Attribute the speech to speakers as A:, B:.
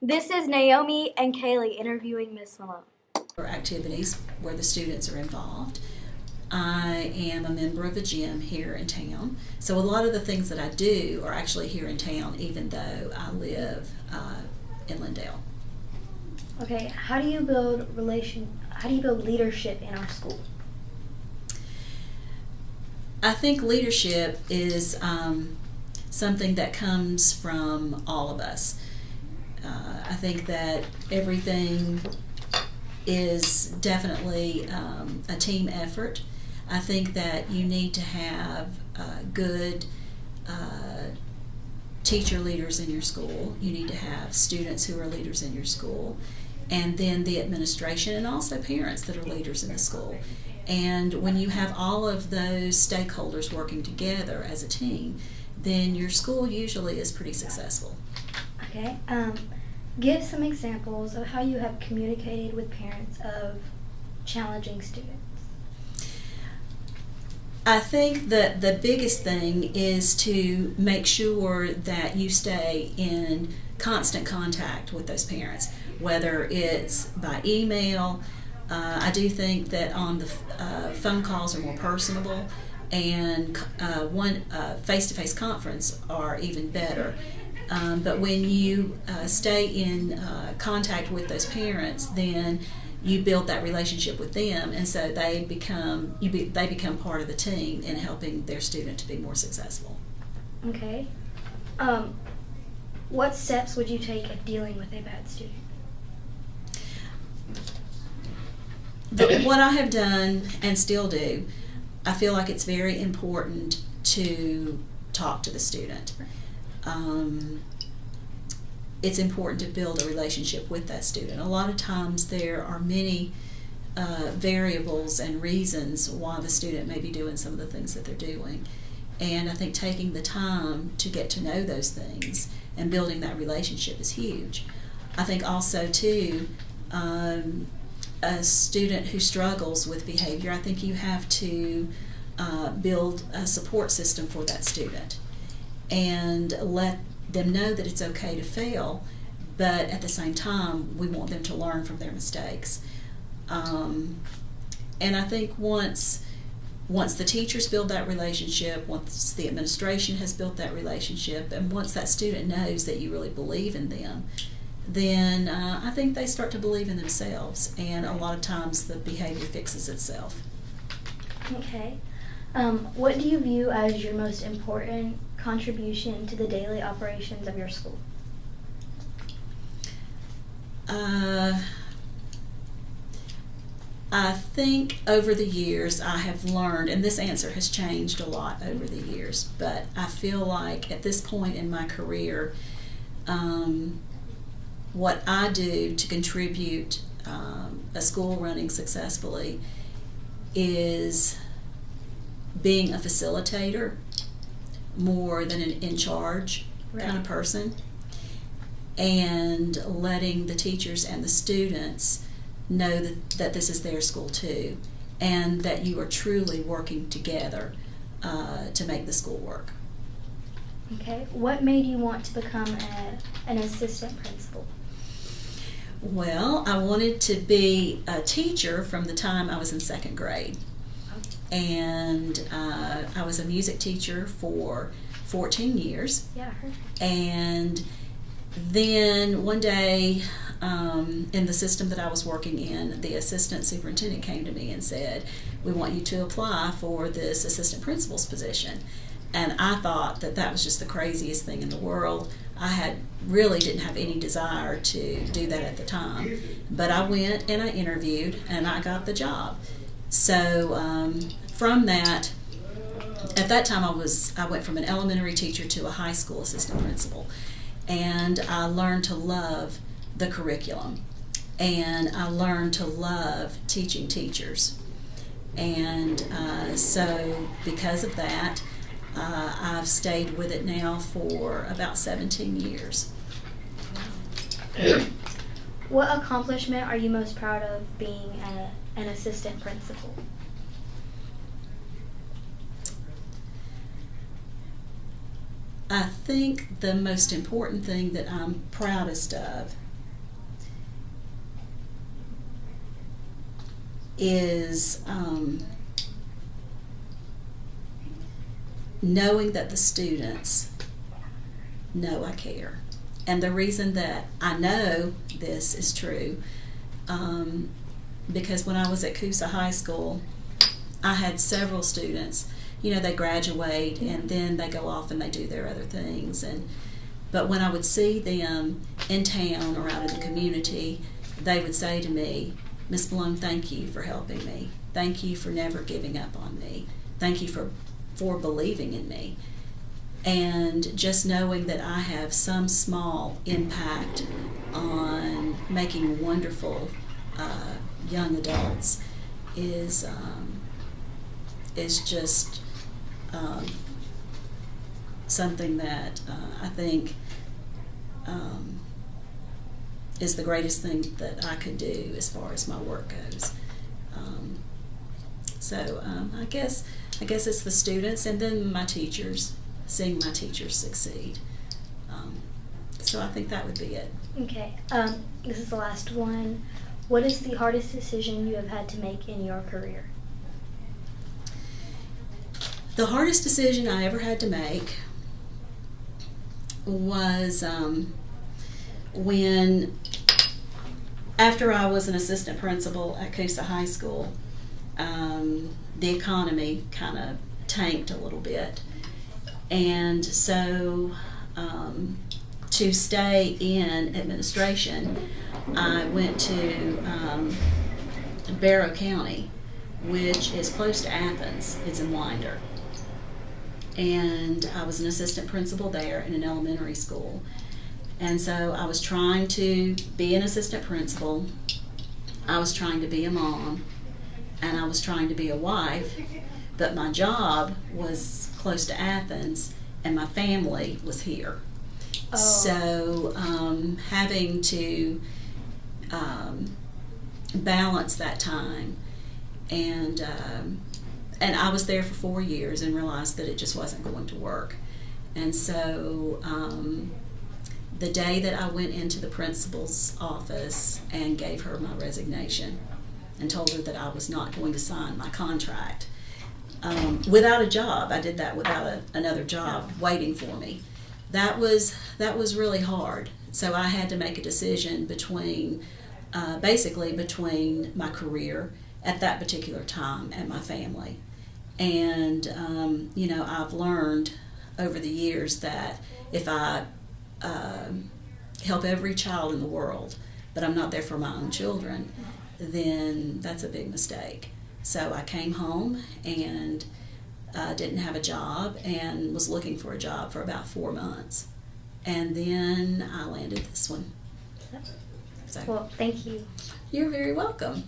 A: This is Naomi and Kaylee interviewing Miss Malone.
B: Or activities where the students are involved. I am a member of a gym here in town, so a lot of the things that I do are actually here in town, even though I live in Lindale.
A: Okay, how do you build leadership in our school?
B: I think leadership is something that comes from all of us. I think that everything is definitely a team effort. I think that you need to have good teacher leaders in your school. You need to have students who are leaders in your school, and then the administration and also parents that are leaders in the school. And when you have all of those stakeholders working together as a team, then your school usually is pretty successful.
A: Okay, give some examples of how you have communicated with parents of challenging students.
B: I think that the biggest thing is to make sure that you stay in constant contact with those parents, whether it's by email. I do think that on the phone calls are more personable, and one face-to-face conference are even better. But when you stay in contact with those parents, then you build that relationship with them, and so they become part of the team in helping their student to be more successful.
A: Okay. What steps would you take in dealing with a bad student?
B: What I have done and still do, I feel like it's very important to talk to the student. It's important to build a relationship with that student. A lot of times there are many variables and reasons why the student may be doing some of the things that they're doing. And I think taking the time to get to know those things and building that relationship is huge. I think also too, a student who struggles with behavior, I think you have to build a support system for that student and let them know that it's okay to fail, but at the same time we want them to learn from their mistakes. And I think once the teachers build that relationship, once the administration has built that relationship, and once that student knows that you really believe in them, then I think they start to believe in themselves, and a lot of times the behavior fixes itself.
A: Okay. What do you view as your most important contribution to the daily operations of your school?
B: I think over the years I have learned, and this answer has changed a lot over the years, but I feel like at this point in my career, what I do to contribute a school running successfully is being a facilitator more than an in-charge kind of person, and letting the teachers and the students know that this is their school too, and that you are truly working together to make the school work.
A: Okay. What made you want to become an assistant principal?
B: Well, I wanted to be a teacher from the time I was in second grade. And I was a music teacher for 14 years.
A: Yeah, I heard.
B: And then one day, in the system that I was working in, the assistant superintendent came to me and said, "We want you to apply for this assistant principal's position." And I thought that was just the craziest thing in the world. I really didn't have any desire to do that at the time. But I went and I interviewed and I got the job. So from that, at that time I went from an elementary teacher to a high school assistant principal, and I learned to love the curriculum, and I learned to love teaching teachers, and so because of that, I've stayed with it now for about 17 years.
A: What accomplishment are you most proud of being an assistant principal?
B: I think the most important thing that I'm proudest of is knowing that the students know I care. And the reason that I know this is true, because when I was at Coosa High School, I had several students. You know, they graduate and then they go off and they do their other things. But when I would see them in town or out in the community, they would say to me, "Miss Malone, thank you for helping me. Thank you for never giving up on me. Thank you for believing in me." And just knowing that I have some small impact on making wonderful young adults is just something that I think is the greatest thing that I could do as far as my work goes. I guess it's the students and then my teachers, seeing my teachers succeed. So I think that would be it.
A: Okay. This is the last one. What is the hardest decision you have had to make in your career?
B: The hardest decision I ever had to make was when, after I was an assistant principal at Coosa High School, the economy kind of tanked a little bit. And so to stay in administration, I went to Barrow County, which is close to Athens. It's in Winder. And I was an assistant principal there in an elementary school. And so I was trying to be an assistant principal, I was trying to be a mom, and I was trying to be a wife, but my job was close to Athens and my family was here.
A: Oh.
B: So having to balance that time, and I was there for 4 years and realized that it just wasn't going to work. And so the day that I went into the principal's office and gave her my resignation and told her that I was not going to sign my contract without a job, I did that without another job waiting for me. That was really hard. So I had to make a decision between my career at that particular time and my family. And I've learned over the years that if I help every child in the world, but I'm not there for my own children, then that's a big mistake. So I came home and didn't have a job and was looking for a job for about 4 months. And then I landed this one.
A: Well, thank you.
B: You're very welcome.